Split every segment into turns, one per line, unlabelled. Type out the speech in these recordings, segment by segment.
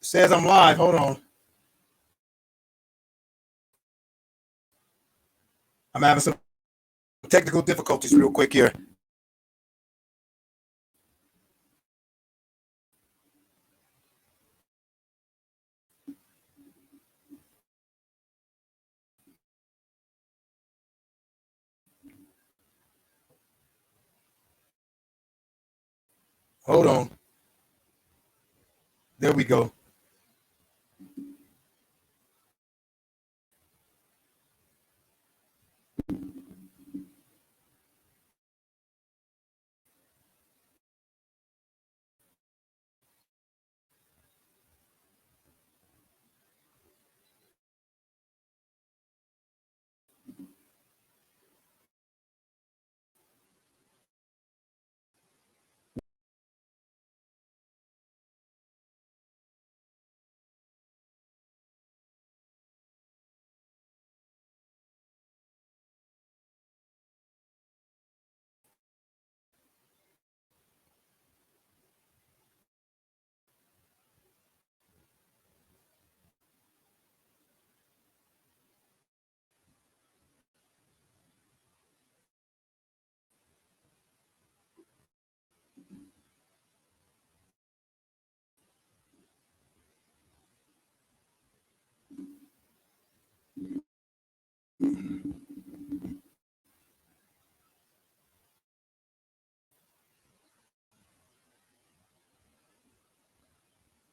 Says I'm live. Hold on. I'm having some technical difficulties real quick here. Hold on. There we go.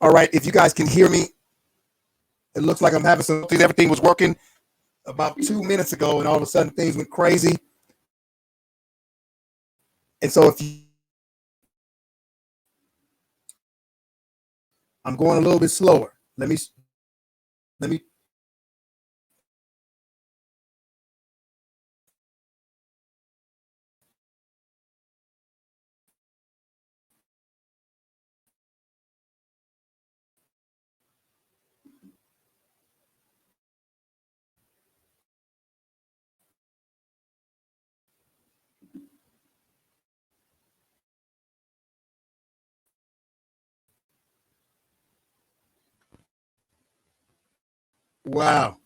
All right. If you guys can hear me, it looks like I'm having some. Everything was working about 2 minutes ago, and all of a sudden things went crazy. And so I'm going a little bit slower. Let me. Wow.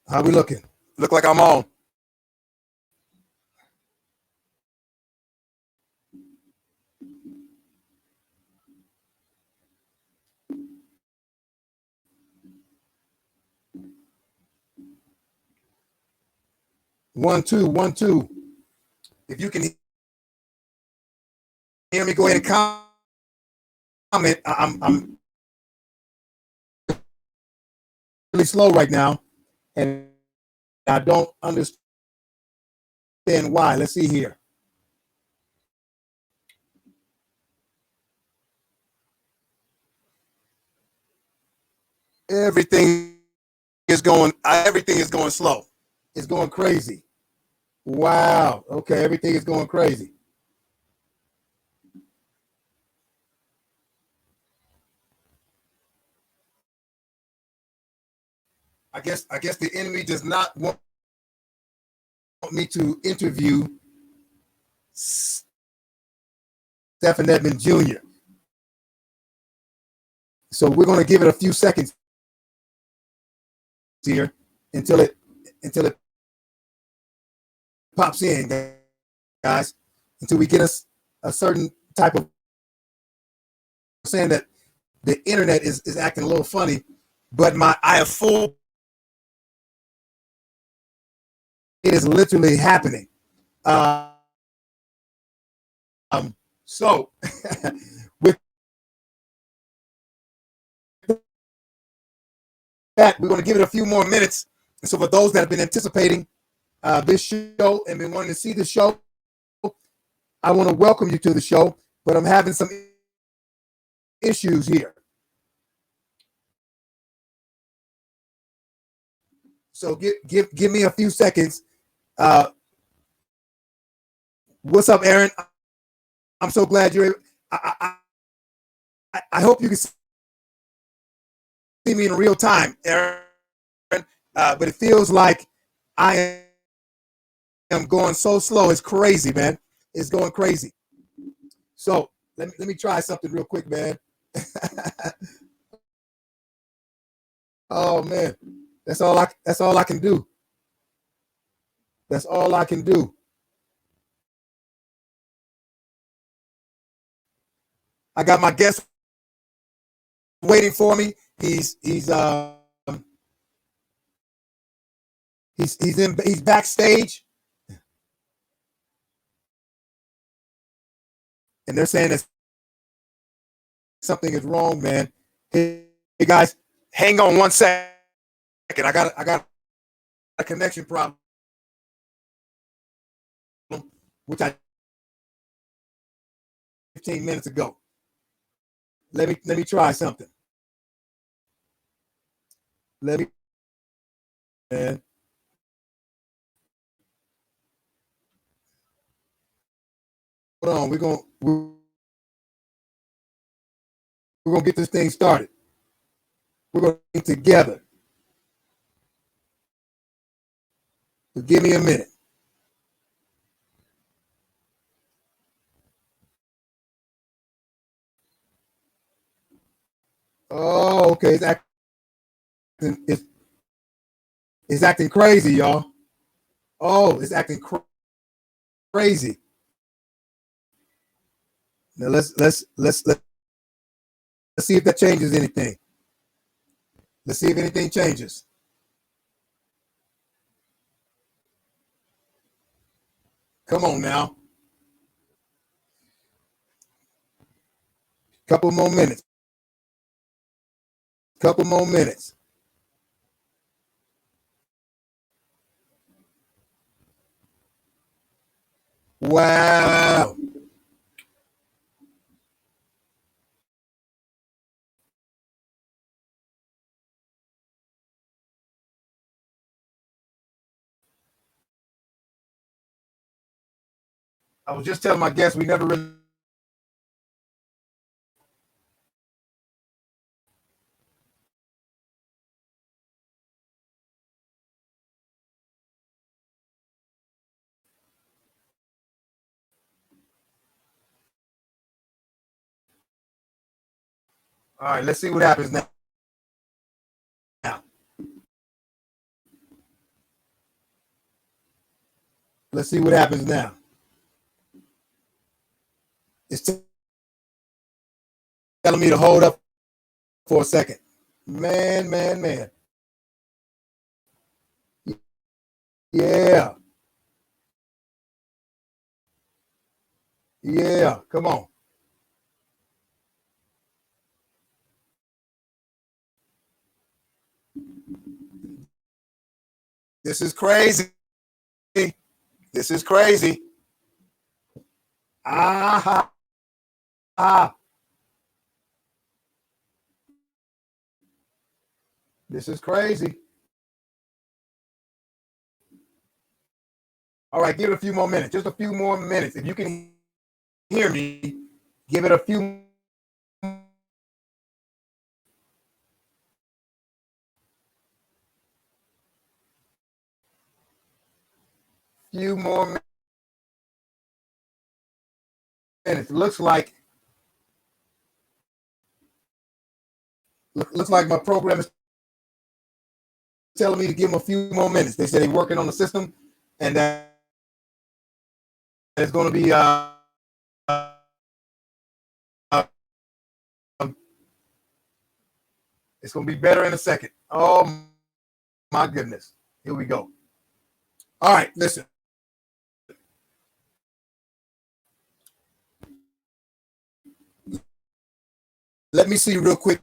How we looking? Look like I'm on. One, two, 1, 2. If you can hear me, go ahead and comment. I'm really slow right now, and I don't understand why. Let's see here. Everything everything is going slow. It's going crazy. Wow. Okay, everything is going crazy. I guess the enemy does not want me to interview Stephen Edmond Jr. So we're going to give it a few seconds here until it pops in, guys, until we get us a certain type of saying that the internet is acting a little funny, but I have full. It is literally happening. So with that, we're going to give it a few more minutes. And so for those that have been anticipating this show and been wanting to see the show, I want to welcome you to the show, but I'm having some issues here. So give me a few seconds. What's up, Aaron? I'm so glad you're. I hope you can see see me in real time, Aaron, but it feels like I am going so slow. It's crazy, man. It's going crazy. So let me try something real quick, man. Oh man, that's all I can do. That's all I can do. I got my guest waiting for me. He's backstage, and they're saying that something is wrong, man. Hey guys, hang on 1 second. I got a connection problem, which I 15 minutes ago. Let me try something. Let me, man. Hold on. We're gonna get this thing started. We're gonna get together. So give me a minute. Oh, okay. It's, it's acting crazy, y'all. Oh, it's acting crazy. Now let's see if that changes anything. Let's see if anything changes. Come on now. Couple more minutes. Couple more minutes. Wow. I was just telling my guests we never really. All right, let's see what happens now. Let's see what happens now. It's telling me to hold up for a second. Man, man, man. Yeah. Yeah. Come on. This is crazy. This is crazy. Ah, ah. This is crazy. All right, give it a few more minutes. Just a few more minutes. If you can hear me, give it a few more minutes. Looks like my program is telling me to give them a few more minutes. They said they're working on the system, and that it's going to be it's going to be better in a second. Oh my goodness! Here we go. All right, listen. Let me see real quick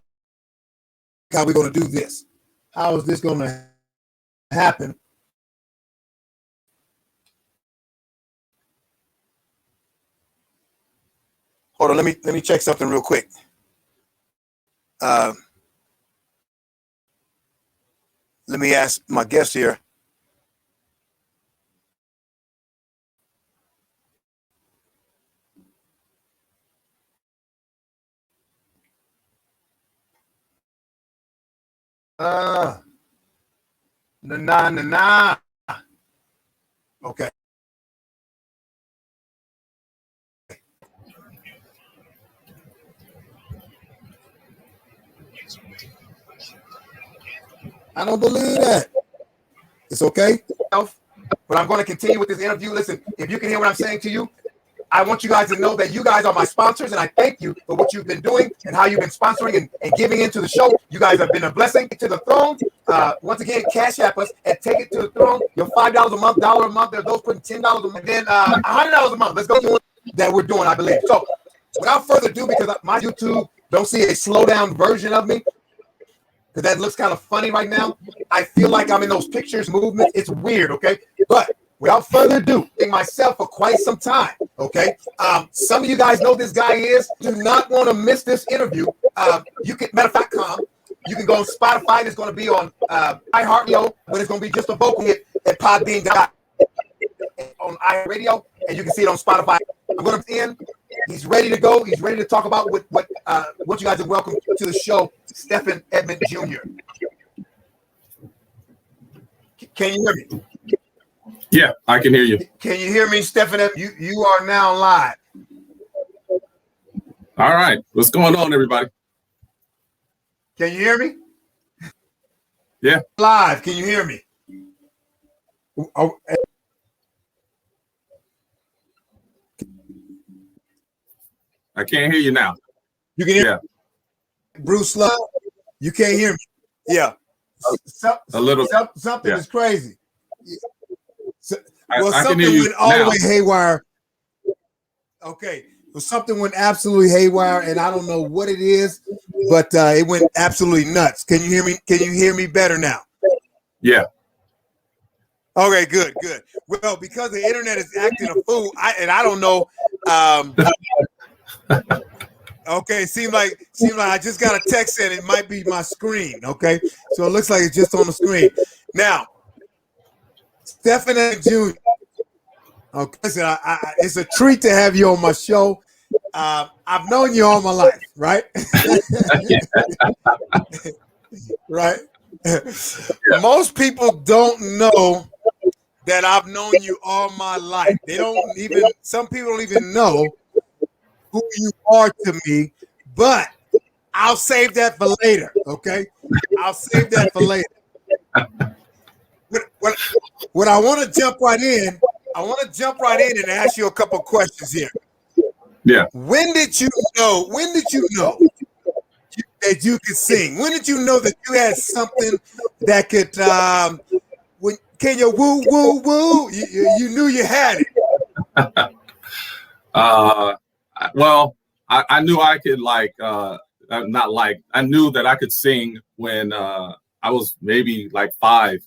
how we're going to do this. How is this going to happen? Hold on. Let me check something real quick. Uh, Let me ask my guest here. Nah. Okay. I don't believe that. It's okay. But I'm going to continue with this interview. Listen, if you can hear what I'm saying to you, I want you guys to know that you guys are my sponsors, and I thank you for what you've been doing and how you've been sponsoring and giving into the show. You guys have been a blessing to the throne. Once again, cash app us and take it to the throne. Your $5 a month, $1 a month. There's those putting $10 a month, and then $100 a month. Let's go do that we're doing, I believe. So without further ado, because my YouTube don't see a slow down version of me, because that looks kind of funny right now. I feel like I'm in those pictures, movements. It's weird, okay? But without further ado, in myself for quite some time, okay? Some of you guys know this guy is. Do not want to miss this interview. You can, matter of fact, you can go on Spotify. It's going to be on iHeartRadio, but it's going to be just a vocal hit at Podbean on iRadio, and you can see it on Spotify. I'm going to end. He's ready to go. He's ready to talk about what you guys are welcome to the show, Stephen Edmond Jr. Can you hear me?
Yeah, I can hear you.
Can you hear me, Stephen? You are now live.
All right. What's going on, everybody?
Can you hear me?
Yeah.
Live. Can you hear me?
I can't hear you now.
You can hear me? Bruce Love, you can't hear me. Yeah.
A little.
Something is crazy.
Well,
something went all the way haywire. Okay. Well, something went absolutely haywire, and I don't know what it is, but it went absolutely nuts. Can you hear me? Can you hear me better now?
Yeah.
Okay, good. Well, because the internet is acting a fool, I don't know. Okay, seemed like I just got a text saying it might be my screen. Okay, so it looks like it's just on the screen now. Stephen Edmond Jr. Okay, listen, it's a treat to have you on my show. I've known you all my life, right? Right. Yeah. Most people don't know that I've known you all my life. Some people don't even know who you are to me, but I'll save that for later, okay? I'll save that for later. What I want to jump right in, and ask you a couple questions here.
Yeah.
When did you know that you could sing? When did you know that you had something that could can you woo woo woo? You knew you had it.
Well, I knew I could I knew that I could sing when I was maybe like 5.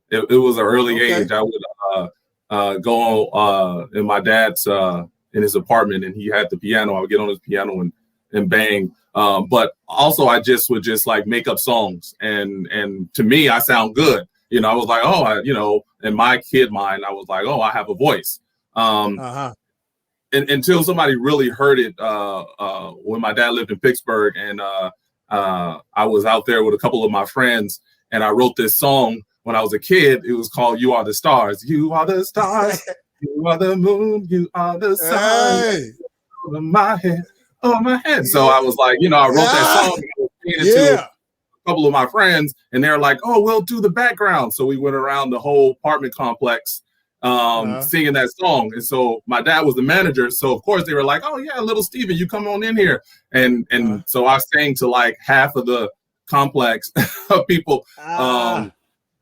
It was an early age. I would go in my dad's in his apartment, and he had the piano. I would get on his piano and bang. But also I would just like make up songs, and to me I sound good. You know, I was like, in my kid mind, I was like, oh, I have a voice. Until somebody really heard it when my dad lived in Pittsburgh, and I was out there with a couple of my friends, and I wrote this song when I was a kid. It was called "You Are the Stars." You are the stars. You are the moon. You are the sun. Over my head. Over my head. So I was like, I wrote that song. And I was singing it to a couple of my friends, and they're like, "Oh, we'll do the background." So we went around the whole apartment complex singing that song. And so my dad was the manager, so of course they were like, oh yeah, little Steven, you come on in here. And so I sang to like half of the complex of people.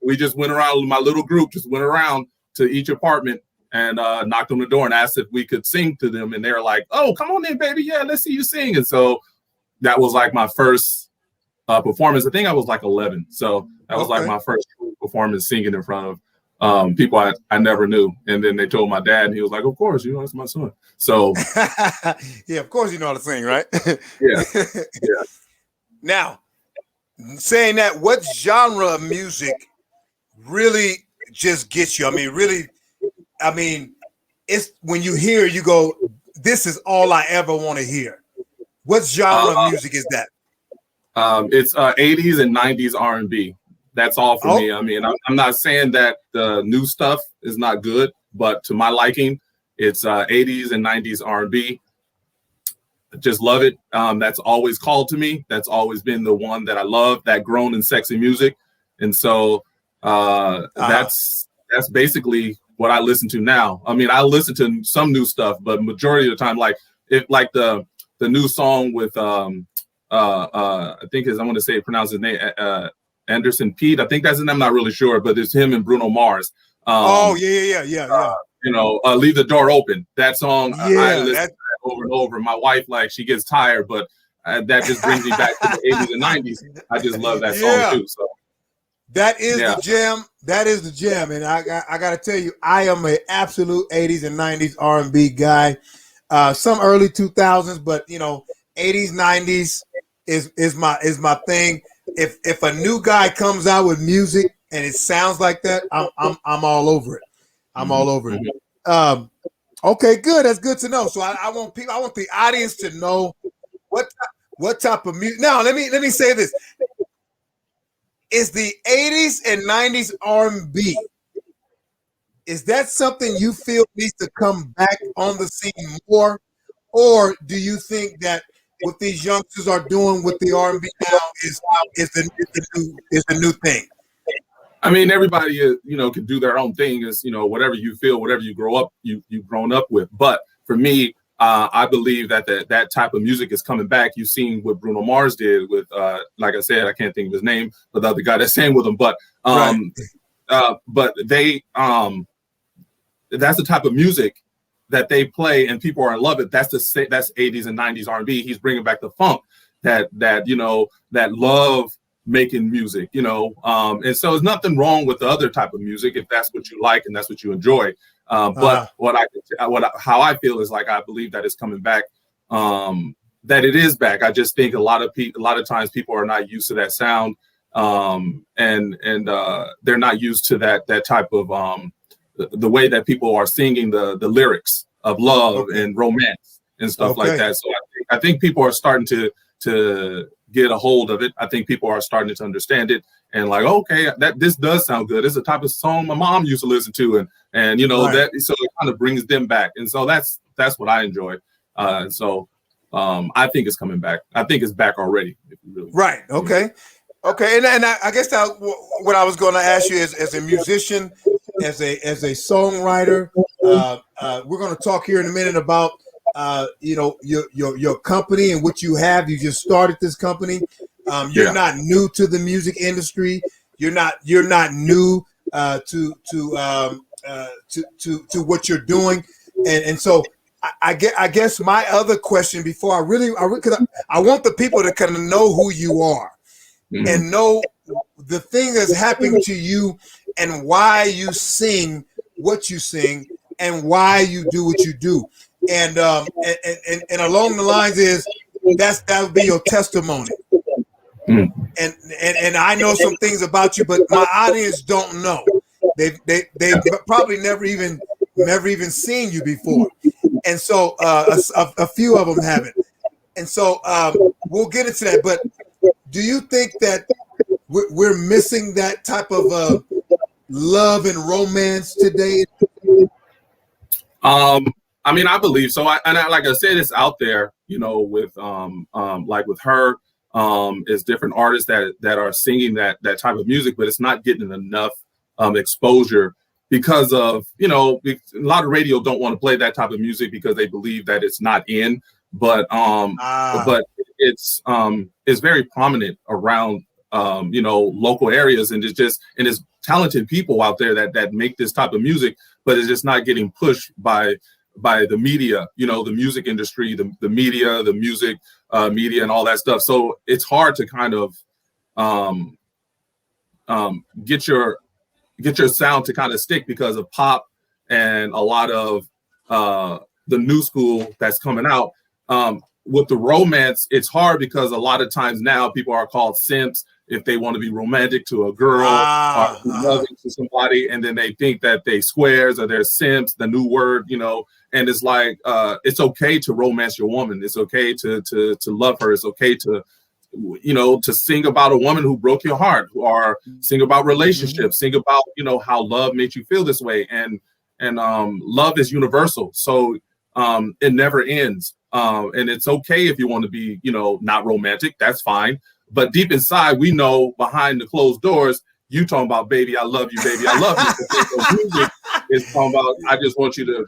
We just went around, my little group just went around to each apartment and knocked on the door and asked if we could sing to them, and they were like, oh, come on in, baby, yeah, let's see you sing. And so that was like my first performance. I think I was like 11, so that was like my first performance singing in front of people I never knew. And then they told my dad, and he was like, of course, that's my son. So
yeah, of course you know how to sing, right?
Yeah.
Now, saying that, what genre of music really just gets you? I mean, it's when you hear, you go, this is all I ever want to hear. What genre of music is that?
It's 80s and 90s R&B. That's all for me. I mean, I'm not saying that the new stuff is not good, but to my liking, it's 80s and 90s R&B. Just love it. That's always called to me. That's always been the one that I love, that grown and sexy music. And so that's basically what I listen to now. I mean, I listen to some new stuff, but majority of the time, like the new song with I think I want to say pronounce his name Anderson Pete. I think that's his name. I'm not really sure, but it's him and Bruno Mars.
Yeah.
Leave the door open. That song, I listen
that,
to that over and over. My wife, like, she gets tired, but that just brings me back to the 80s and 90s. I just love that song too. So
that is the jam. That is the jam. And I got to tell you, I am an absolute 80s and 90s R&B guy. Some early 2000s, but 80s, 90s is my thing. If a new guy comes out with music and it sounds like that, I'm all over it. I'm all over it. Okay, good. That's good to know. So I want the audience to know what type of music. Now let me say this: is the 80s and 90s R&B? Is that something you feel needs to come back on the scene more, or do you think that what these youngsters are doing with the R&B now is the new thing?
I mean, everybody, can do their own thing. Is whatever you feel, whatever you grow up, you've grown up with. But for me, I believe that type of music is coming back. You've seen what Bruno Mars did with, like I said, I can't think of his name, but the other guy that's sang with him. But they, that's the type of music that they play, and people are in love with. That's 80s and 90s R&B. He's bringing back the funk, that love making music, and so there's nothing wrong with the other type of music if that's what you like and that's what you enjoy. But how I feel is, like, I believe that it's coming back, that it is back. I just think a lot of times people are not used to that sound, and they're not used to that type of the way that people are singing the lyrics of love and romance and stuff like that. So I think people are starting to get a hold of it. I think people are starting to understand it, and like, okay, this does sound good. It's the type of song my mom used to listen to, and that, so it kind of brings them back. And so that's what I enjoy. So I think it's coming back. I think it's back already. If you really
right. Okay. Okay. And I guess what I was going to ask you is, as a musician, as a songwriter, we're going to talk here in a minute about your company and what you have. You just started this company. You're not new to the music industry. You're not new to what you're doing. And so I guess my other question before because I want the people to kind of know who you are and know the thing that's happening to you and why you sing what you sing and why you do what you do. And along the lines is that would be your testimony. And I know some things about you, but my audience don't know. They've probably never even seen you before, and so a few of them haven't. And so we'll get into that. But do you think that we're missing that type of love and romance today?
I mean, I believe so. Like I said, it's out there, with like with her, is different artists that are singing that type of music, but it's not getting enough exposure because of, a lot of radio don't want to play that type of music because they believe that it's not in, but it's very prominent around, local areas, and it's talented people out there that make this type of music, but it's just not getting pushed by the media, the music industry, the media, the music media, and all that stuff. So it's hard to kind of get your sound to kind of stick because of pop and a lot of the new school that's coming out. With the romance, it's hard because a lot of times now people are called simps if they want to be romantic to a girl or loving to somebody, and then they think that they squares or they're simps, the new word, and it's like, it's okay to romance your woman. It's okay to love her. It's okay to to sing about a woman who broke your heart, or sing about relationships, sing about, how love made you feel this way. And love is universal. So it never ends. And it's okay if you want to be, not romantic, that's fine. But deep inside, we know behind the closed doors, you talking about, baby, I love you, baby, I love you. Music is talking about, I just want you to,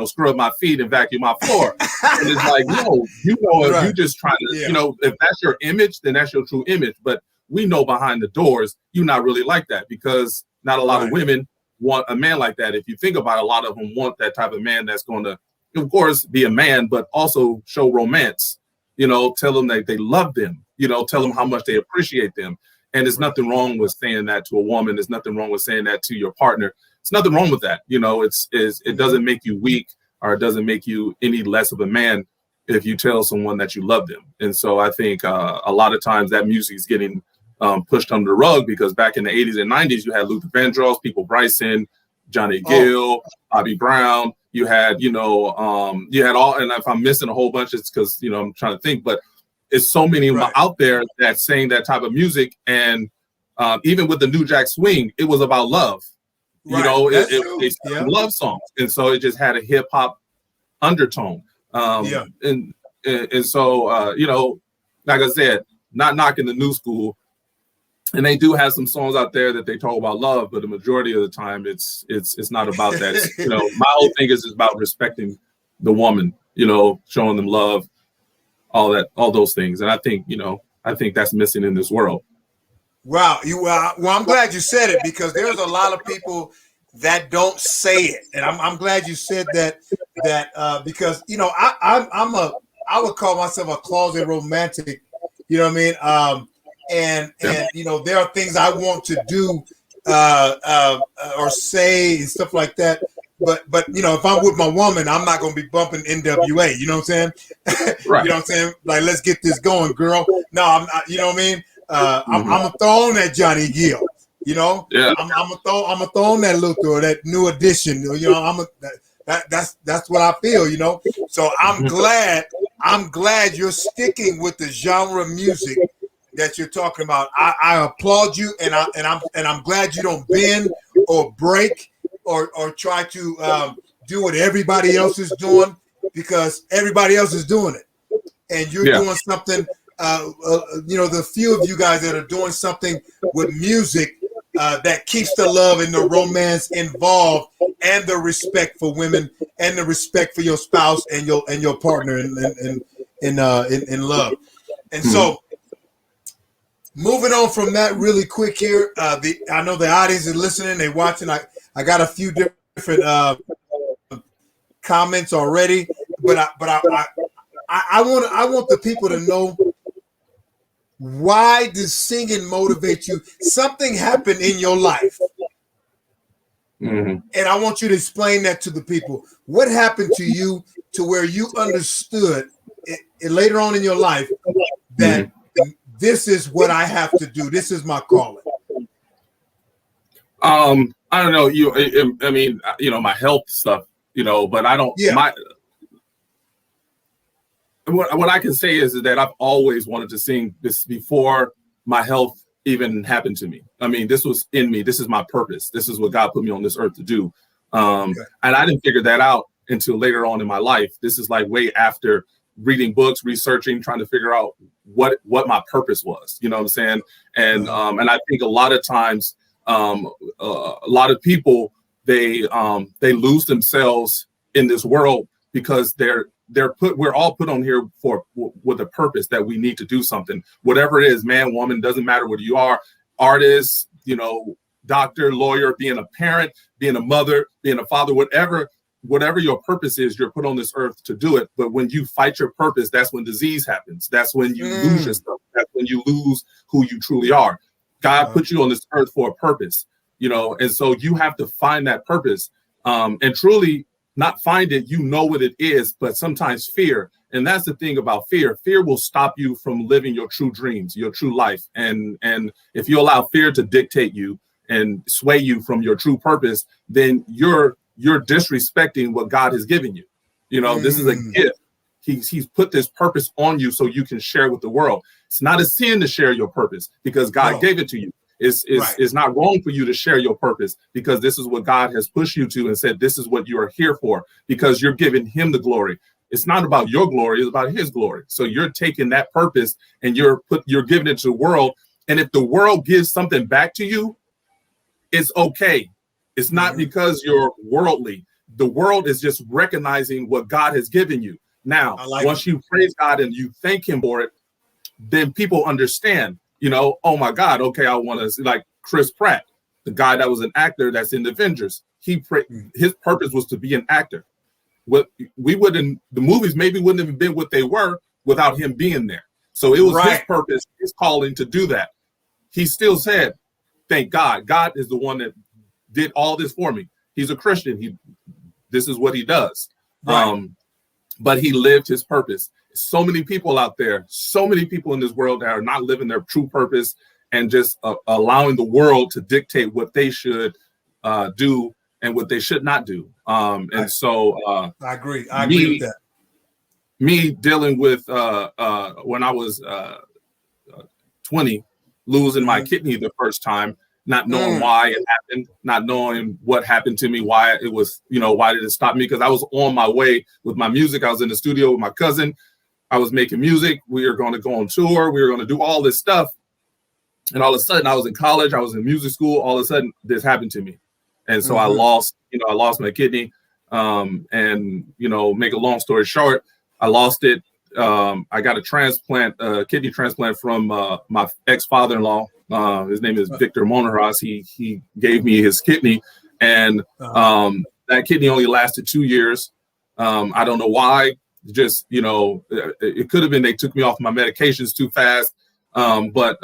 scrub my feet and vacuum my floor. And it's like, no, if you just trying to, if that's your image, then that's your true image. But we know behind the doors, you're not really like that, because not a lot of women want a man like that. If you think about it, a lot of them want that type of man that's going to, of course, be a man, but also show romance, tell them that they love them, tell them how much they appreciate them. And there's nothing wrong with saying that to a woman. There's nothing wrong with saying that to your partner. There's nothing wrong with that. It doesn't make you weak, or it doesn't make you any less of a man if you tell someone that you love them. And so I think a lot of times that music is getting pushed under the rug, because back in the 80s and 90s, you had Luther Vandross, People Bryson, Johnny Gill, Bobby Brown. You had, you had all, and if I'm missing a whole bunch, it's because, I'm trying to think, but it's so many out there that's saying that type of music. And even with the New Jack Swing, it was about love. It's love songs. And so it just had a hip hop undertone. And so, like I said, not knocking the new school. And they do have some songs out there that they talk about love, but the majority of the time it's not about that. My whole thing is about respecting the woman, showing them love, all those things. And I think that's missing in this world.
Wow. Well, I'm glad you said it, because there's a lot of people that don't say it. And I'm glad you said that because, I would call myself a closet romantic, you know what I mean? And there are things I want to do or say and stuff like that. But if I'm with my woman, I'm not going to be bumping NWA. You know what I'm saying?
Right.
You know what I'm saying? Like, let's get this going, girl. No, I'm not. You know what I mean? I'm gonna throw on that Johnny Gill.
Yeah.
I'm gonna throw on that Luther or that New Edition. That's what I feel. So I'm glad you're sticking with the genre of music that you're talking about. I applaud you, and I'm glad you don't bend or break or try to do what everybody else is doing, because everybody else is doing it, and you're doing something. The few of you guys that are doing something with music that keeps the love and the romance involved, and the respect for women, and the respect for your spouse and your partner in love. And so, moving on from that really quick here, I know the audience is listening, they're watching. I got a few different comments already, but I want the people to know, why does singing motivate you? Something happened in your life, and I want you to explain that to the people. What happened to you to where you understood it later on in your life that this is what I have to do. This is my calling.
I don't know. My health stuff, but I don't. Yeah. What I can say is that I've always wanted to sing this before my health even happened to me. I mean, this was in me. This is my purpose. This is what God put me on this earth to do. And I didn't figure that out until later on in my life. This is like way after reading books, researching, trying to figure out what my purpose was. You know what I'm saying? And I think a lot of times, a lot of people, they lose themselves in this world because we're all put on here with a purpose that we need to do something, whatever it is, man, woman, doesn't matter what you are, artist, doctor, lawyer, being a parent, being a mother, being a father, whatever your purpose is, you're put on this earth to do it. But when you fight your purpose, that's when disease happens. That's when you lose yourself. That's when you lose who you truly are. God put you on this earth for a purpose, and so you have to find that purpose, and truly not find it, what it is, but sometimes fear. And that's the thing about fear. Fear will stop you from living your true dreams, your true life. And if you allow fear to dictate you and sway you from your true purpose, then you're disrespecting what God has given you. This is a gift. He's put this purpose on you so you can share with the world. It's not a sin to share your purpose because God gave it to you. It's not wrong for you to share your purpose because this is what God has pushed you to and said, this is what you are here for, because you're giving him the glory. It's not about your glory, it's about his glory. So you're taking that purpose and you're giving it to the world. And if the world gives something back to you, it's okay. It's not because you're worldly. The world is just recognizing what God has given you. Now, once you praise God and you thank him for it, then people understand, oh my God, okay, I want to, like Chris Pratt, the guy that was an actor that's in the Avengers. His purpose was to be an actor. The movies maybe wouldn't have been what they were without him being there. So it was his purpose, his calling to do that. He still said, thank God. God is the one that did all this for me. He's a Christian. This is what he does. Right. But he lived his purpose. So many people out there, so many people in this world that are not living their true purpose and just allowing the world to dictate what they should do and what they should not do. So
I agree. I agree with that.
Me dealing with when I was 20, losing my kidney the first time, not knowing why it happened, not knowing what happened to me, why it was, why did it stop me? Because I was on my way with my music. I was in the studio with my cousin. I was making music. We were going to go on tour. We were going to do all this stuff. And all of a sudden, I was in college. I was in music school. All of a sudden, this happened to me. And so I lost my kidney. And, make a long story short, I lost it. I got a kidney transplant from my ex-father-in-law. His name is Victor Monarras. He gave me his kidney, and that kidney only lasted 2 years. I don't know why. Just, it could have been they took me off my medications too fast. But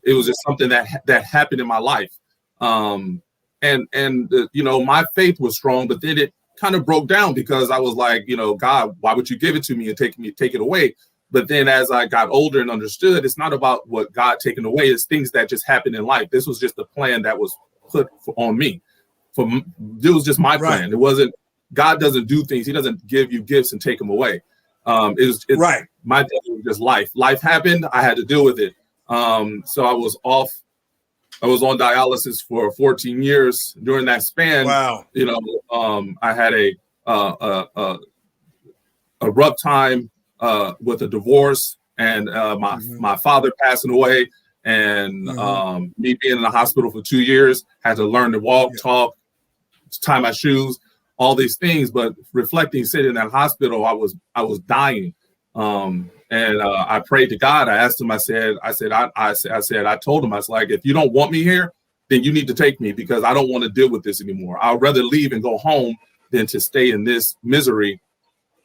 it was just something that happened in my life. And my faith was strong, but then it kind of broke down because I was like, God, why would you give it to me and take it away? But then as I got older and understood, it's not about what God taken away. It's things that just happened in life. This was just a plan that was put on me. It was just my plan. It wasn't, God doesn't do things. He doesn't give you gifts and take them away. It's my death was just life. Life happened. I had to deal with it. So I was on dialysis for 14 years. During that span, I had a rough time with a divorce and my father passing away, and me being in the hospital for 2 years, had to learn to walk, talk, tie my shoes, all these things. But reflecting, sitting in that hospital, I was dying. And I prayed to God. I asked him, I told him, I was like, if you don't want me here, then you need to take me, because I don't want to deal with this anymore. I'd rather leave and go home than to stay in this misery,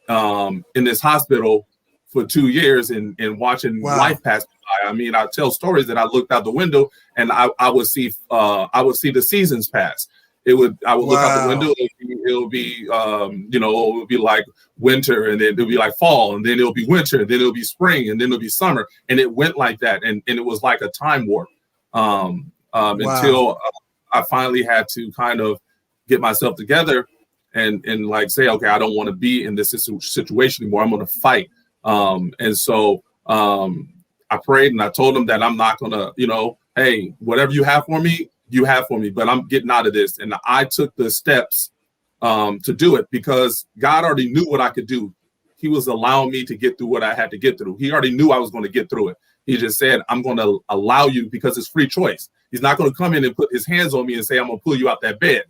in this hospital for 2 years and watching life pass by. I mean, I tell stories that I looked out the window and I would see the seasons pass. I would look out the window. It would be like winter, and then it'll be like fall, and then it'll be winter, and then it'll be spring, and then it'll be summer, and it went like that, and it was like a time warp until I finally had to kind of get myself together and like say, okay, I don't want to be in this situation anymore. I'm going to fight, and so I prayed and I told him that I'm not going to, hey, whatever you have for me, but I'm getting out of this. And I took the steps to do it because God already knew what I could do. He was allowing me to get through what I had to get through. He already knew I was going to get through it. He just said, I'm going to allow you, because it's free choice. He's not going to come in and put his hands on me and say, I'm going to pull you out that bed.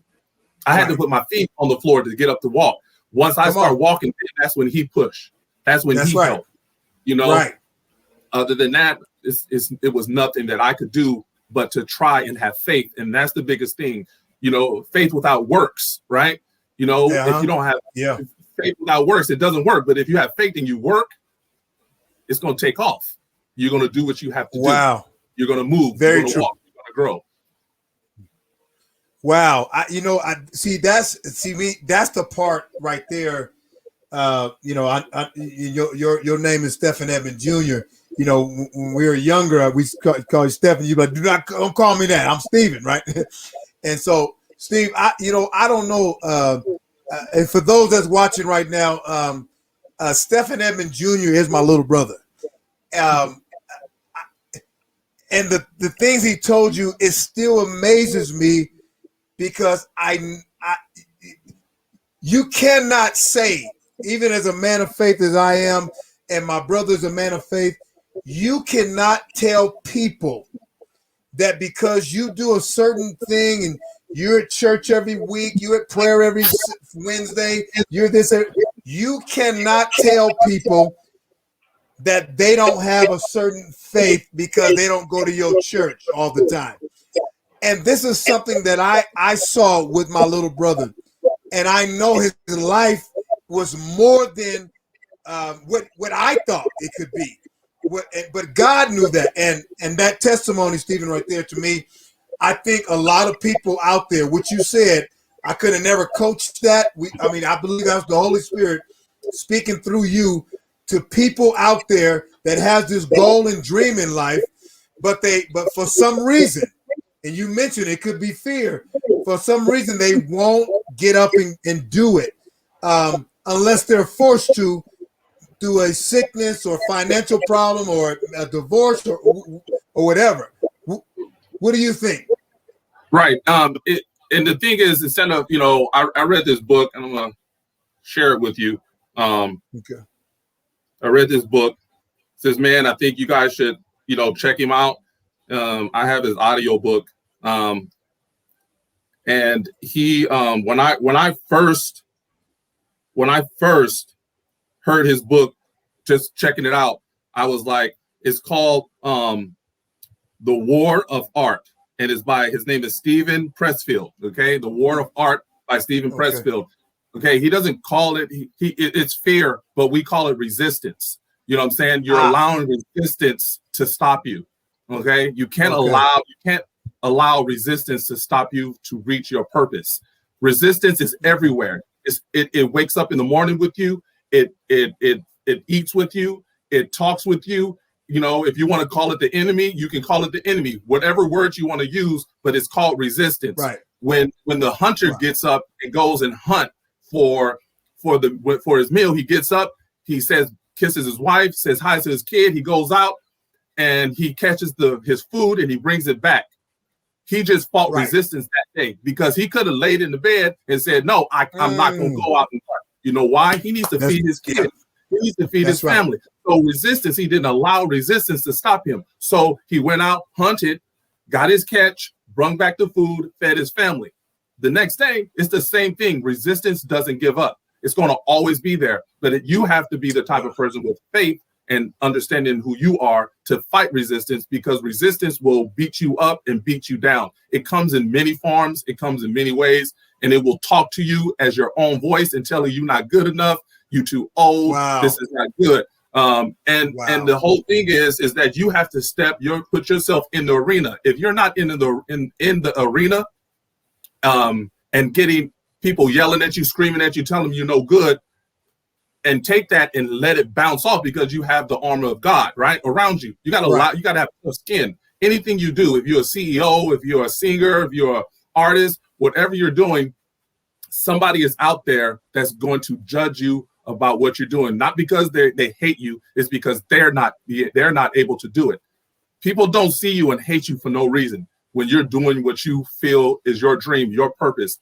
I had to put my feet on the floor to get up to walk. Once I start walking, that's when he pushed. That's when he helped. Other than that, it was nothing that I could do but to try and have faith. And that's the biggest thing, faith without works, right? If you don't have faith without works, it doesn't work. But if you have faith and you work, it's going to take off. You're going to do what you have to do. You're going to move.
Very
true. Walk, you're going to grow.
Wow. That's the part right there. Your name is Stephen Edmond Jr. When we were younger, we call you Stephen. You like, don't call me that. I'm Stephen, right? And so, Steve, I don't know. And for those that's watching right now, Stephen Edmond Jr. is my little brother. Um, and the things he told you, it still amazes me because you cannot say, even as a man of faith as I am, and my brother's a man of faith, you cannot tell people that because you do a certain thing and you're at church every week, you're at prayer every Wednesday, you're this, you cannot tell people that they don't have a certain faith because they don't go to your church all the time. And this is something that I saw with my little brother. And I know his life was more than what I thought it could be. But God knew that. And that testimony, Stephen, right there, to me, I think a lot of people out there, what you said, I could have never coached that. I believe that was the Holy Spirit speaking through you to people out there that has this goal and dream in life, but for some reason, and you mentioned it could be fear, for some reason they won't get up and do it unless they're forced to through a sickness or financial problem or a divorce or whatever. What do you think?
Right. And the thing is, instead of, I read this book and I'm going to share it with you.
Okay.
I read this book. It says, man, I think you guys should, check him out. I have his audio book. And he, when I first heard his book, just checking it out, I was like, it's called The War of Art, and his name is Stephen Pressfield. Okay, The War of Art by Stephen Pressfield. Okay, he doesn't call it it's fear, but we call it resistance. You know what I'm saying? You're allowing resistance to stop you. Okay, you can't allow resistance to stop you to reach your purpose. Resistance is everywhere. It wakes up in the morning with you. It eats with you. It talks with you. If you want to call it the enemy, you can call it the enemy. Whatever word you want to use, but it's called resistance.
Right.
When the hunter gets up and goes and hunt for his meal, he gets up. He kisses his wife, says hi to his kid. He goes out and he catches his food and he brings it back. He just fought resistance that day because he could have laid in the bed and said, no, I'm not going to go out and hunt. You know why? He needs to feed his kid. He needs to feed his family. So resistance, he didn't allow resistance to stop him. So he went out, hunted, got his catch, brought back the food, fed his family. The next day, it's the same thing. Resistance doesn't give up. It's going to always be there. But you have to be the type of person with faith and understanding who you are to fight resistance, because resistance will beat you up and beat you down. It comes in many forms. It comes in many ways, and it will talk to you as your own voice and telling you not good enough. You too old. Wow. This is not good. And the whole thing is that you have to put yourself in the arena. If you're not in the arena, and getting people yelling at you, screaming at you, telling them you're no good, and take that and let it bounce off, because you have the armor of God right around you. You got you got to have tough skin. Anything you do, if you're a CEO, if you're a singer, if you're an artist, whatever you're doing, somebody is out there that's going to judge you about what you're doing, not because they hate you, it's because they're not able to do it. People don't see you and hate you for no reason. When you're doing what you feel is your dream, your purpose,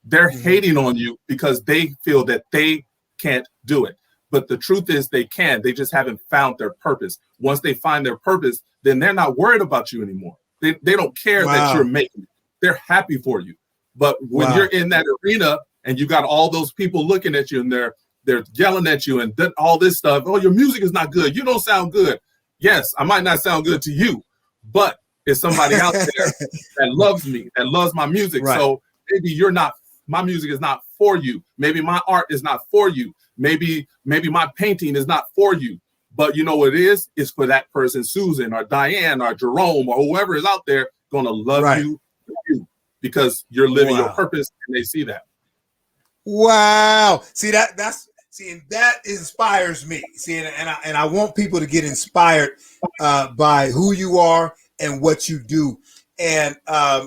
they're hating on you because they feel that they can't do it. But the truth is they can. They just haven't found their purpose. Once they find their purpose, then they're not worried about you anymore. They don't care that you're making it. They're happy for you. But when you're in that arena and you got all those people looking at you and they're yelling at you and all this stuff, oh, your music is not good, you don't sound good. Yes, I might not sound good to you, but it's somebody out there that loves me, that loves my music. Right. So maybe my music is not for you. Maybe my art is not for you. Maybe my painting is not for you. But you know what it is? It's for that person, Susan or Diane or Jerome or whoever is out there going to love you because you're living your purpose, and they see that.
Wow. See, that inspires me. See, and I want people to get inspired by who you are and what you do. And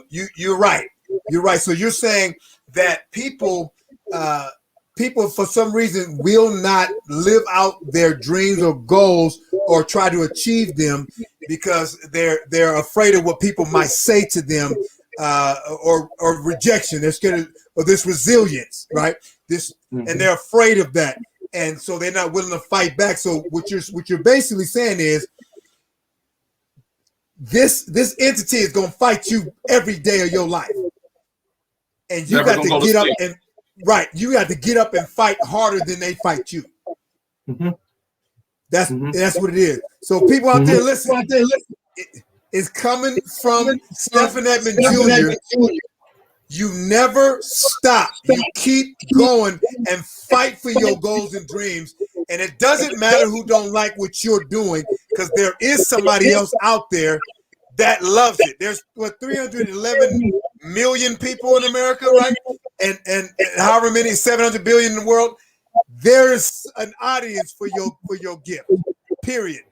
you're right. You're right. So you're saying that people people for some reason will not live out their dreams or goals or try to achieve them because they're afraid of what people might say to them, or rejection. They're scared of this resilience, right? And they're afraid of that, and so they're not willing to fight back. So what you're basically saying is this entity is going to fight you every day of your life, and you got to get up and you got to get up and fight harder than they fight you. That's what it is. So people out there, listen. It's coming from Stephen Edmond Jr. You never stop. You keep going and fight for your goals and dreams. And it doesn't matter who don't like what you're doing, because there is somebody else out there that loves it. There's 311 million people in America, right? And however many, 700 billion in the world. There is an audience for your gift, period.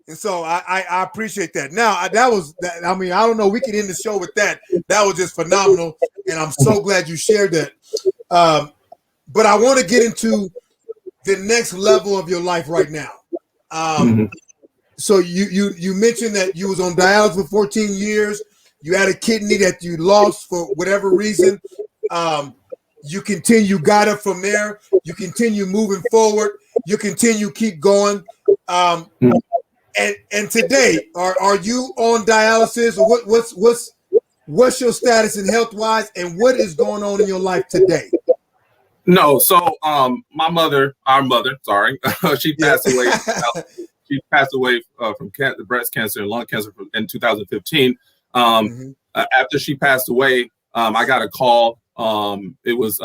And so I appreciate that. Now that was that. I mean, I don't know. We could end the show with that. That was just phenomenal, and I'm so glad you shared that. But I want to get into the next level of your life right now. So you mentioned that you was on dialysis for 14 years. You had a kidney that you lost for whatever reason. You got up from there. You continue moving forward. You continue keep going. And today, are you on dialysis, or what's your status in health wise, and what is going on in your life today?
No, so our mother, sorry, she passed away. She passed away from breast cancer and lung cancer in 2015. After she passed away, I got a call. It was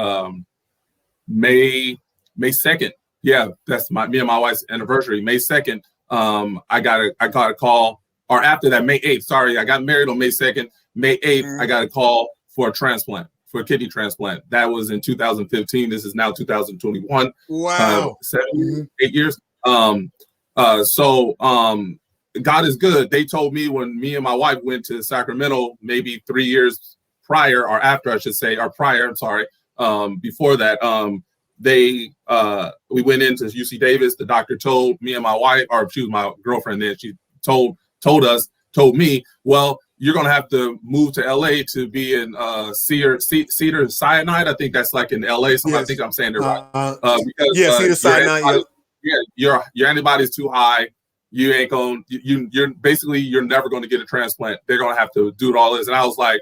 May 2nd. Yeah, that's me and my wife's anniversary, May 2nd. I got a call, or after that, May 8th. Sorry, I got married on May 2nd. May 8th, I got a call for a transplant, for a kidney transplant. That was in 2015. This is now 2021.
Wow.
8 years. So God is good. They told me when me and my wife went to Sacramento, maybe 3 years prior, or after, I should say, or prior, I'm sorry, before that, we went into UC Davis. The doctor told me and my wife, or she was my girlfriend then, she told me, well, you're going to have to move to LA to be in Cedar Cyanide. I think that's like in LA. So yes. I think I'm saying it right. Because,
Cedar Cyanide.
Your antibody's too high. You ain't going, you're never going to get a transplant. They're going to have to do all this. And I was like,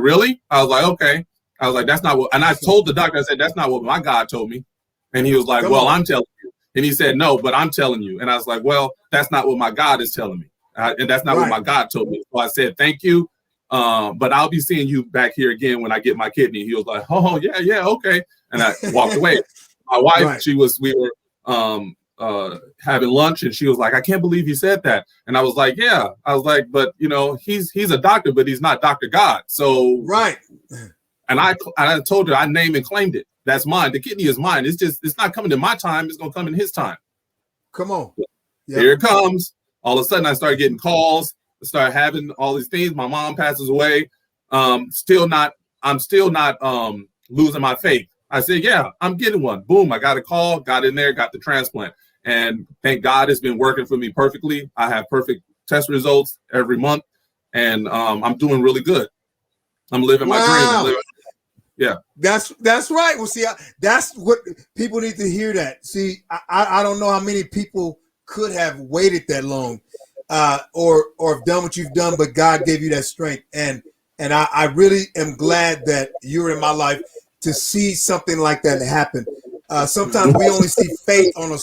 really? I was like, okay. I was like, that's not what, and I told the doctor, I said, that's not what my God told me. And he was like, I'm telling you. And he said, no, but I'm telling you. And I was like, well, that's not what my God is telling me. And that's not what my God told me. So I said, thank you. But I'll be seeing you back here again when I get my kidney. He was like, oh, yeah, okay. And I walked away. My wife, we were having lunch, and she was like, I can't believe you said that. And I was like, yeah. I was like, but he's a doctor, but he's not Dr. God. So and I told her I named and claimed it. That's mine. The kidney is mine. It's not coming in my time. It's gonna come in his time.
Come on.
Yep. Here it comes. All of a sudden I started getting calls. I started having all these things. My mom passes away. I'm still not losing my faith. I said, yeah, I'm getting one. Boom. I got a call, got in there, got the transplant. And thank God it's been working for me perfectly. I have perfect test results every month, and I'm doing really good. I'm living my dream. Yeah, that's
right. Well, see, that's what people need to hear. That see, I don't know how many people could have waited that long, or have done what you've done, but God gave you that strength, and I really am glad that you're in my life to see something like that happen. Sometimes we only see faith on a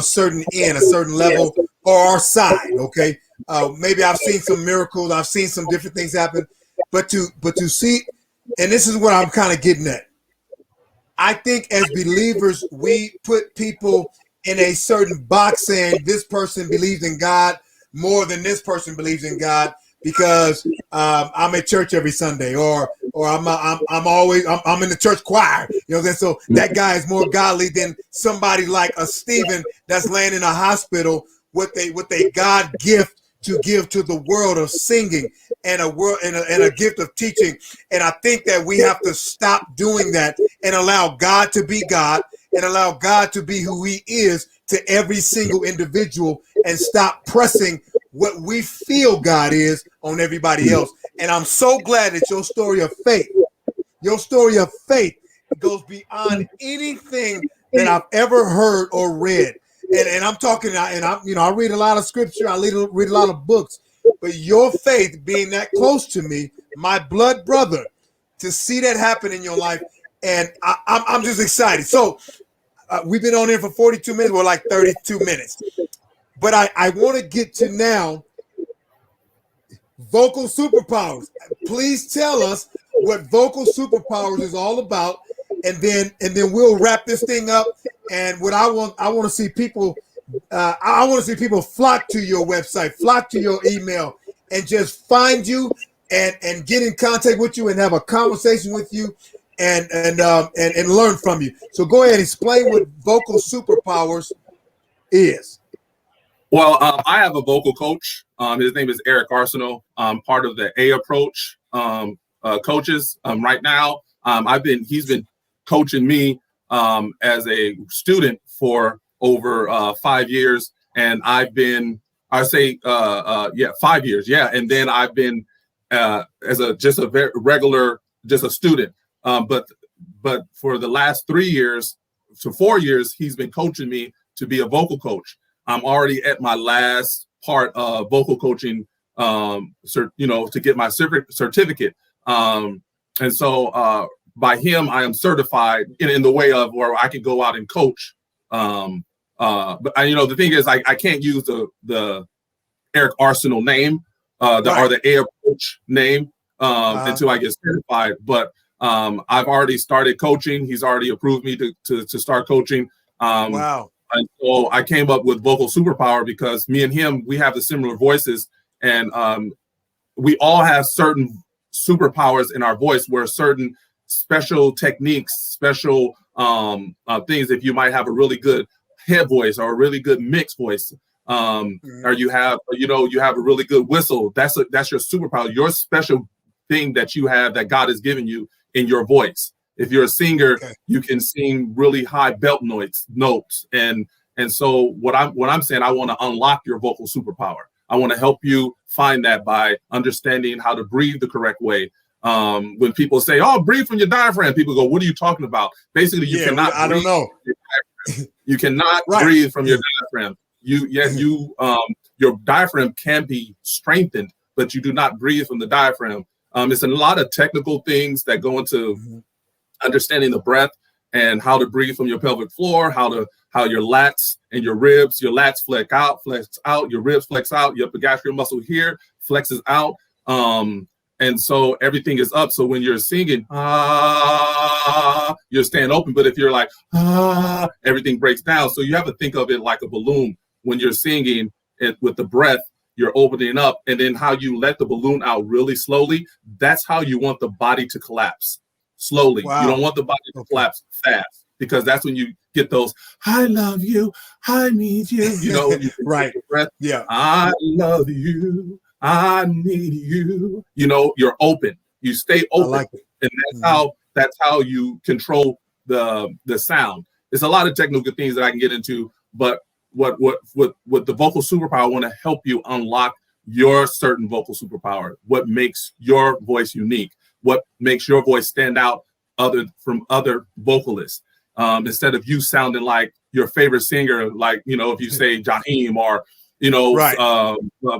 certain end, a certain level, or our side. Okay, maybe I've seen some miracles, I've seen some different things happen, but to see. And this is what I'm kind of getting at. I think as believers, we put people in a certain box saying this person believes in God more than this person believes in God because I'm at church every Sunday, or I'm in the church choir. You know what I'm saying? So that guy is more godly than somebody like a Stephen that's laying in a hospital with a God gift to give to the world of singing and a gift of teaching. And I think that we have to stop doing that and allow God to be God and allow God to be who he is to every single individual, and stop pressing what we feel God is on everybody else. And I'm so glad that your story of faith goes beyond anything that I've ever heard or read. And I'm talking, and I read a lot of scripture, I read a lot of books, but your faith being that close to me, my blood brother, to see that happen in your life, and I'm just excited. So we've been on here for 42 minutes, we're like 32 minutes, but I want to get to now vocal superpowers. Please tell us what vocal superpowers is all about, and then we'll wrap this thing up. And what I want to see people, I want to see people flock to your website, flock to your email, and just find you and get in contact with you and have a conversation with you and learn from you. So go ahead and explain what vocal superpowers is.
Well, I have a vocal coach. His name is Eric Arsenal. Part of the A Approach coaches right now. He's been coaching me as a student for over 5 years, and I've been 5 years, and then I've been as a very regular student. But for the last 3 years to 4 years, he's been coaching me to be a vocal coach. I'm already at my last part of vocal coaching, to get my certificate. And so by him, I am certified in the way of where I can go out and coach. But the thing is, I can't use the Eric Arsenal name, or the A Approach name until I get certified. But I've already started coaching. He's already approved me to start coaching.
Wow.
And so I came up with vocal superpower because me and him, we have the similar voices, and we all have certain superpowers in our voice, where certain special techniques, special things. If you might have a really good head voice or a really good mixed voice, or you have a really good whistle, that's your superpower, your special thing that you have that God has given you in your voice. If you're a singer, you can sing really high belt notes, and so what I'm saying, I want to unlock your vocal superpower. I want to help you find that by understanding how to breathe the correct way. When people say, "Oh, breathe from your diaphragm," people go, "What are you talking about?" Basically, you cannot.
I don't know.
You cannot breathe from your diaphragm. Your diaphragm can be strengthened, but you do not breathe from the diaphragm. It's a lot of technical things that go into understanding the breath and how to breathe from your pelvic floor, how your lats and your lats flex out, your ribs flex out, your epigastrial muscle here flexes out. And so everything is up. So when you're singing, you're staying open. But if you're like, everything breaks down. So you have to think of it like a balloon. When you're singing it with the breath, you're opening up. And then how you let the balloon out really slowly, that's how you want the body to collapse. Slowly. Wow. You don't want the body to collapse fast, because that's when you get those, I love you, I need you, you
right.
Breath. Yeah. I love you, I need you. You're open. You stay open. I like it. And that's how you control the sound. There's a lot of technical things that I can get into, but what the vocal superpower, I want to help you unlock your certain vocal superpower. What makes your voice unique? What makes your voice stand out from other vocalists? Instead of you sounding like your favorite singer, like, if you say Jaheim or,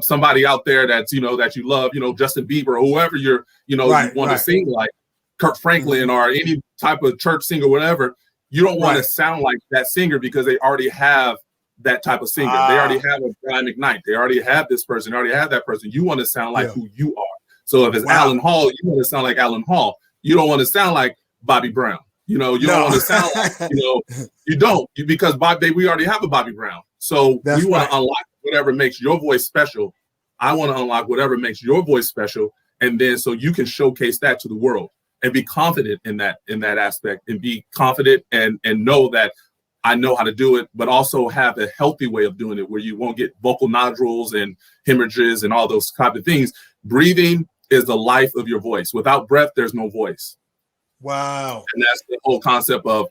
somebody out there that's, that you love, Justin Bieber or whoever you want to sing like, Kirk Franklin or any type of church singer, whatever. You don't want to sound like that singer because they already have that type of singer. They already have a Brian McKnight. They already have this person. They already have that person. You want to sound like who you are. So if it's Alan Hall, you want to sound like Alan Hall. You don't want to sound like Bobby Brown. You don't want to sound like, you don't, because we already have a Bobby Brown. So we want to unlock whatever makes your voice special. I want to unlock whatever makes your voice special. And then so you can showcase that to the world and be confident in that aspect, and be confident and know that I know how to do it, but also have a healthy way of doing it where you won't get vocal nodules and hemorrhages and all those type of things. Breathing is the life of your voice. Without breath, there's no voice.
Wow.
And that's the whole concept of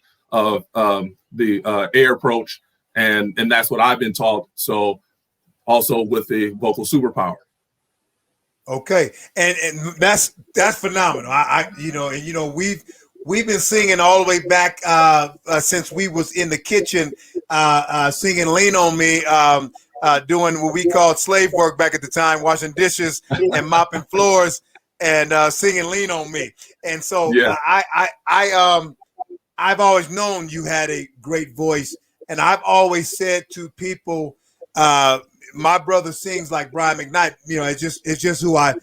the air approach. And that's what I've been taught. So also with the vocal superpower.
Okay. And that's phenomenal. We've been singing all the way back since we was in the kitchen singing Lean on Me, doing what we called slave work back at the time, washing dishes and mopping floors and singing Lean on Me. And so
Yeah.
I've always known you had a great voice, and I've always said to people, my brother sings like Brian McKnight. You know, it's just who I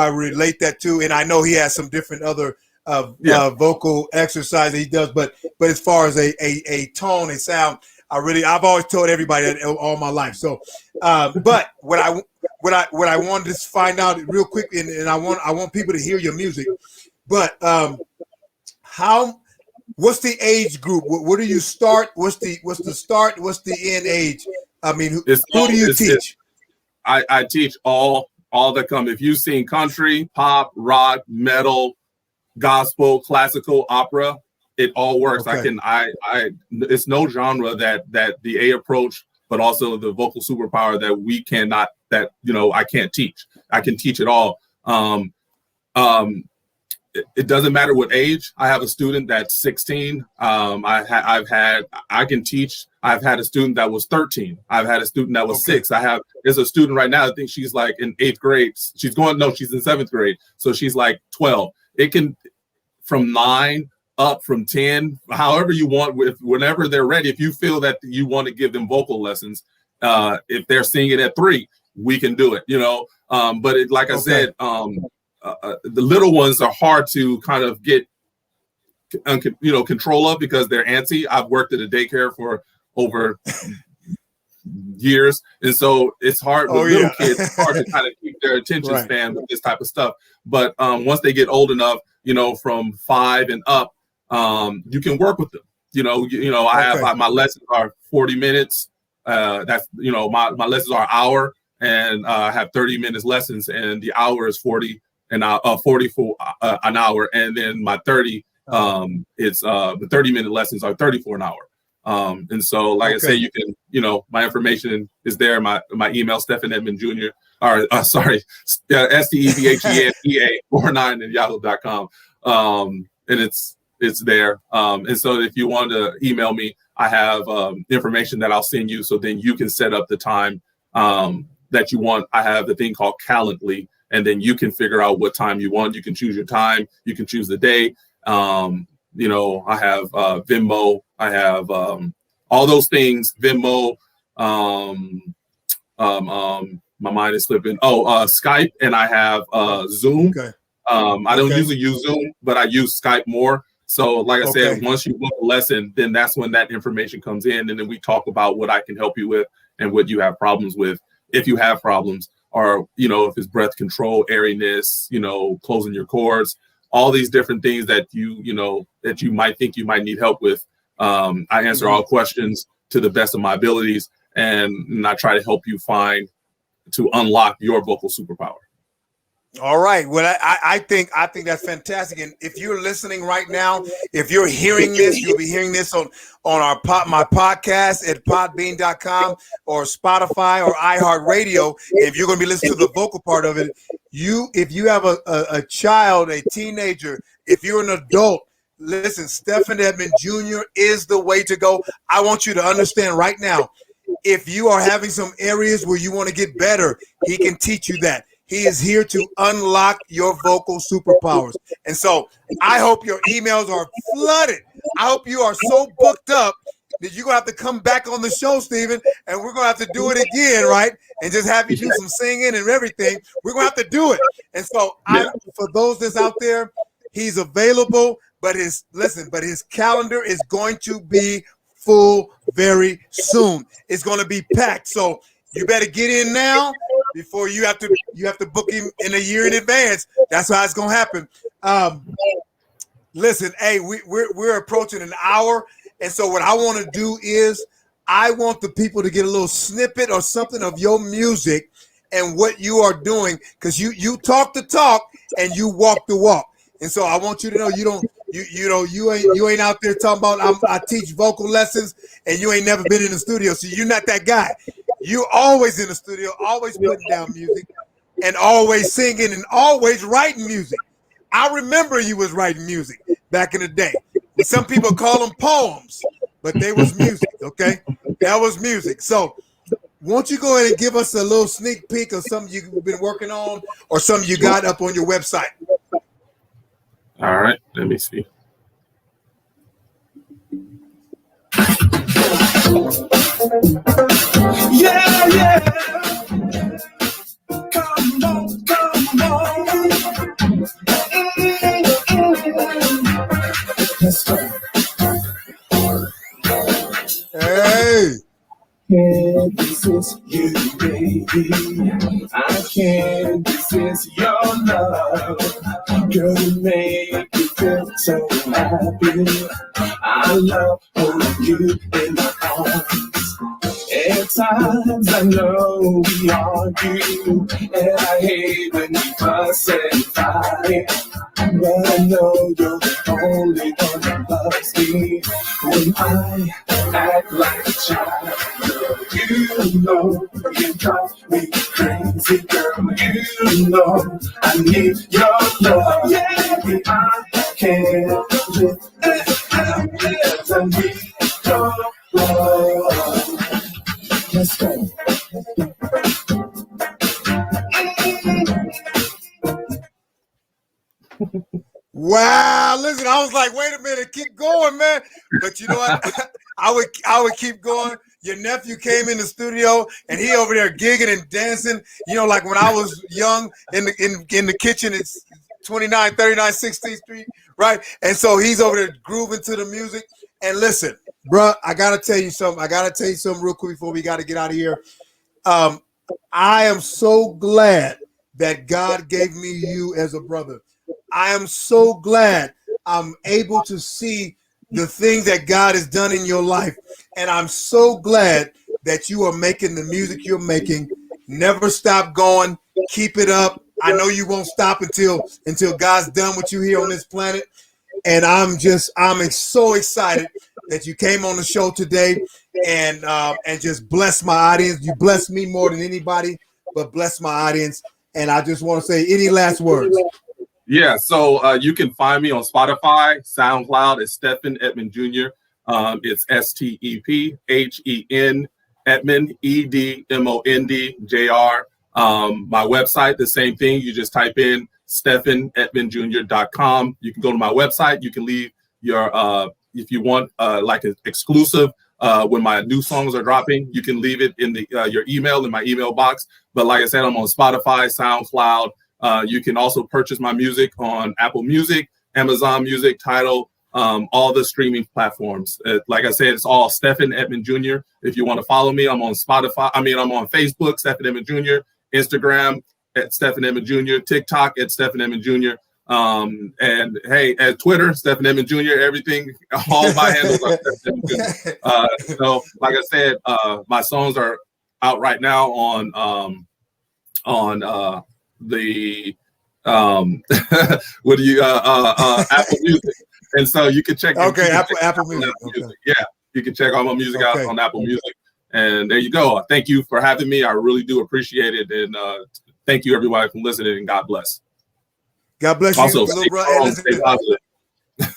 relate that to, and I know he has some different other vocal exercise that he does, but as far as a tone, a sound, I've always told everybody that all my life. So, but what I wanted to find out real quick, and I want people to hear your music, but what's the age group? Where do you start? What's the start? What's the end age? I mean, who do you teach?
I teach all that come. If you've seen country, pop, rock, metal, gospel, classical, opera, it all works.
Okay.
It's no genre that the A approach, but also the vocal superpower that I can't teach. I can teach it all. It doesn't matter what age. I have a student that's 16. I've had a student that was 13. I've had a student that was 6. There's a student right now, I think she's like in 8th grade. She's in 7th grade. So she's like 12. It can from 9 up, from 10, however you want, whenever they're ready. If you feel that you want to give them vocal lessons, if they're singing at 3, we can do it, but I said, the little ones are hard to kind of get, control of because they're antsy. I've worked at a daycare for over years, and so it's hard with little kids. It's hard to kind of keep their attention span with this type of stuff. But once they get old enough, from 5 and up, you can work with them. I have my lessons are 40 minutes. That's my lessons are an hour, and I have 30 minutes lessons, and the hour is 40 for an hour, and then my 30 it's the 30-minute lessons are 30 for an hour. And so I say, you can, my information is there. My email, Stephen Edmond Jr. or STEPHENEA49@yahoo.com. And it's there. And so if you want to email me, I have information that I'll send you, so then you can set up the time that you want. I have the thing called Calendly, and then you can figure out what time you want. You can choose your time. You can choose the day. I have Venmo. I have all those things. Venmo. My mind is slipping. Skype, and I have Zoom.
Okay.
I don't usually use Zoom, but I use Skype more. So like I said, once you book a lesson, then that's when that information comes in, and then we talk about what I can help you with and what you have problems with, if you have problems, or if it's breath control, airiness, closing your cords, all these different things that that you might think you might need help with. I answer all questions to the best of my abilities, and I try to help you to unlock your vocal superpower.
All right. Well, I think that's fantastic. And if you're listening right now, if you're hearing this, you'll be hearing this on my podcast at podbean.com or Spotify or iHeartRadio. If you're going to be listening to the vocal part of it, if you have a child, a teenager, if you're an adult, listen, Stephen Edmond Jr. is the way to go. I want you to understand right now, if you are having some areas where you want to get better, he can teach you that. He is here to unlock your vocal superpowers. And so I hope your emails are flooded. I hope you are so booked up that you're going to have to come back on the show, Stephen, and we're going to have to do it again, right? And just have you do some singing and everything. We're going to have to do it. And so for those that's out there, he's available, but his calendar is going to be full very soon. It's going to be packed. So you better get in now before you have to book him in a year in advance. That's how it's going to happen. Listen, hey, we're approaching an hour, And so what I want to do is I want the people to get a little snippet or something of your music and what you are doing, because you talk the talk and you walk the walk. And so I want you to know you ain't out there talking about I teach vocal lessons and you ain't never been in the studio. So you're not that guy. You always in the studio, always putting down music and always singing and always writing music. I remember you was writing music back in the day. Some people call them poems, but they was music, okay? That was music. So won't you go ahead and give us a little sneak peek of something you've been working on or something you got up on your website?
All right, let me see. Yeah, yeah. Come on, come on. Let's go.
Hey.
Can't resist you, baby. I can't resist your love. Girl, you make me feel so happy. I love holding you in my arms. At times I know we argue, and I hate when we fuss and fight. But I know you're the only one that loves me. When I act like a child, you know you drive me crazy, girl. You know I need your love. Yeah, I can't live unless I need your love. Let's go.
Wow, listen, I was like, wait a minute, keep going, man. But you know what? I would keep going. Your nephew came in the studio and he over there gigging and dancing. You know, like when I was young in the kitchen, it's 2939 16th Street, right? And so he's over there grooving to the music. And listen, bruh, I gotta tell you something. Real quick before we gotta get out of here. I am so glad that God gave me you as a brother. I am so glad I'm able to see the things that God has done in your life. And I'm so glad that you are making the music you're making. Never stop going. Keep it up. I know you won't stop until God's done with you here on this planet. And I'm so excited that you came on the show today and just bless my audience. You bless me more than anybody, but bless my audience. And I just want to say, any last words?
Yeah, so you can find me on Spotify, SoundCloud. It's Stephen Edmond Jr. It's STEPHEN Edmond EDMOND JR. My website, the same thing. You just type in StephenEdmondJr.com. You can go to my website. You can leave your if you want like an exclusive when my new songs are dropping. You can leave it in the your email in my email box. But like I said, I'm on Spotify, SoundCloud. You can also purchase my music on Apple Music, Amazon Music, Tidal, all the streaming platforms. Like I said, it's all Stephen Edmond Jr. If you want to follow me, I'm on Spotify. I'm on Facebook, Stephen Edmond Jr., Instagram at Stephen Edmond Jr., TikTok at Stephen Edmond Jr. And hey, at Twitter, Stephen Edmond Jr., everything, all my handles are Stephen Edmond Jr. So like I said, my songs are out right now on the what do you Apple Music, and so you can check.
Okay, Apple Music. Okay.
Yeah, you can check all my music out on Apple Music, and there you go. Thank you for having me. I really do appreciate it, and thank you everybody for listening. And God bless.
God bless
also,
you, little brother. Stay positive.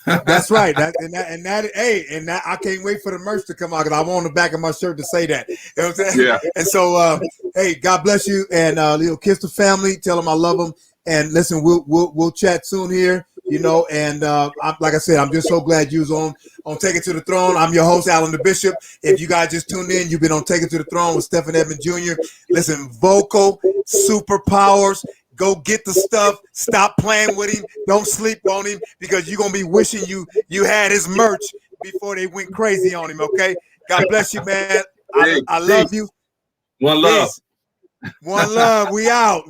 That's right. Hey, I can't wait for the merch to come out because I want the back of my shirt to say that. You know what I'm saying? Yeah. And so, hey, God bless you, and kiss the family. Tell them I love them. And listen, we'll chat soon here. You know, and like I said, I'm just so glad you was on Take It to the Throne. I'm your host, Alan the Bishop. If you guys just tuned in, you've been on Take It to the Throne with Stephen Edmond Jr. Listen, vocal superpowers. Go get the stuff. Stop playing with him. Don't sleep on him because you're going to be wishing you had his merch before they went crazy on him, okay? God bless you, man. I love you.
One love.
Peace. One love. We out.